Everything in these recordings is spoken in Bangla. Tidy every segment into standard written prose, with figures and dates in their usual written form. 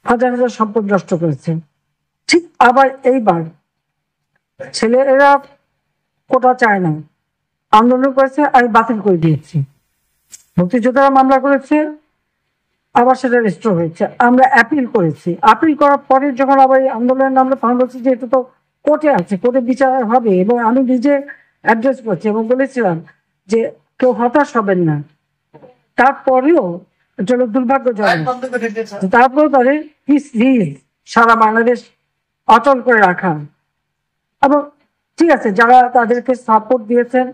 হাজার হাজার সম্পদ নষ্ট করেছে। ঠিক আবার এইবার ছেলেরা কোটা চায় না, আন্দোলন করেছে, আমি বাতিল করে দিয়েছি। মুক্তিযোদ্ধারা মামলা করেছে, আবার সেটা রেজিস্টার হয়েছে। আমরা অ্যাপিল করেছি, আপিল করার পরে যখন আবার এই আন্দোলনের নামলে তখন বলছি যে এটা তো কোর্টে আছে, কোর্টে বিচার হবে। এবং আমি নিজে অ্যাড্রেস করছি এবং বলেছিলাম যে কেউ হতাশ হবেন না। তারপরেও এটা হলো দুর্ভাগ্যজনক, তারপরেও তাদের সারা বাংলাদেশ অচল করে রাখা। এবং ঠিক আছে, যারা তাদেরকে সাপোর্ট দিয়েছেন,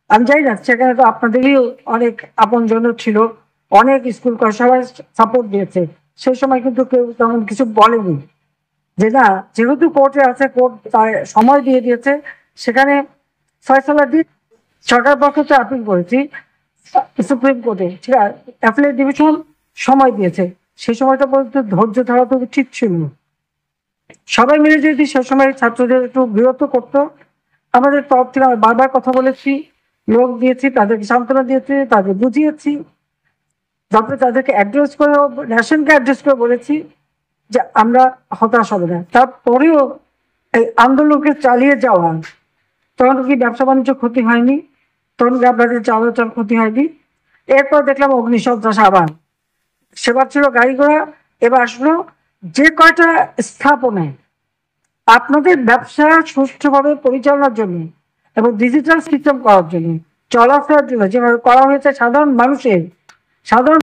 আমি জানি না সেখানে তো আপনাদেরই অনেক আপনজন ছিল, অনেক স্কুল করে সবাই সাপোর্ট দিয়েছে। সেই সময় কিন্তু কেউ তেমন কিছু বলেনি, যে না যেহেতু কোর্টে আছে, কোর্ট তার সময় দিয়ে দিয়েছে, সেখানে ফয়সালা দিয়ে সরকার পক্ষে আপিল করেছি সুপ্রিম কোর্টে, ঠিক আছে, অ্যাপিলেট ডিভিশন সময় দিয়েছে। সেই সময়টা পর্যন্ত ধৈর্য ধরা তো উচিত ছিল। সবাই মিলে যদি সে সময় ছাত্রদের একটু বিরত করতো, আমাদের তরফ থেকে আমি বারবার কথা বলেছি, লোক দিয়েছি, তাদেরকে সান্ত্বনা দিয়েছি, তাদের বুঝিয়েছি, তারপরে তাদেরকে অ্যাড্রেস করে, ন্যাশনকে অ্যাড্রেস করে বলেছি যে আমরা হতাশ হবে না। তারপরেও এই আন্দোলনকে চালিয়ে যাওয়া, তখন কি ব্যবসা বাণিজ্য ক্ষতি হয়নি, তখন কি আপনাদের চলাচল ক্ষতি হয়নি। এরপর দেখলাম অগ্নিসন্ত্রাস আবার, সেবার ছিল গাড়ি ঘোড়া, এবার আসলো যে কয়টা স্থাপনায় আপনাদের ব্যবসা সুষ্ঠুভাবে পরিচালনার জন্য এবং ডিজিটাল সিস্টেম করার জন্য, চলাফেরার জন্য যেভাবে করা হয়েছে সাধারণ মানুষের, সাধারণ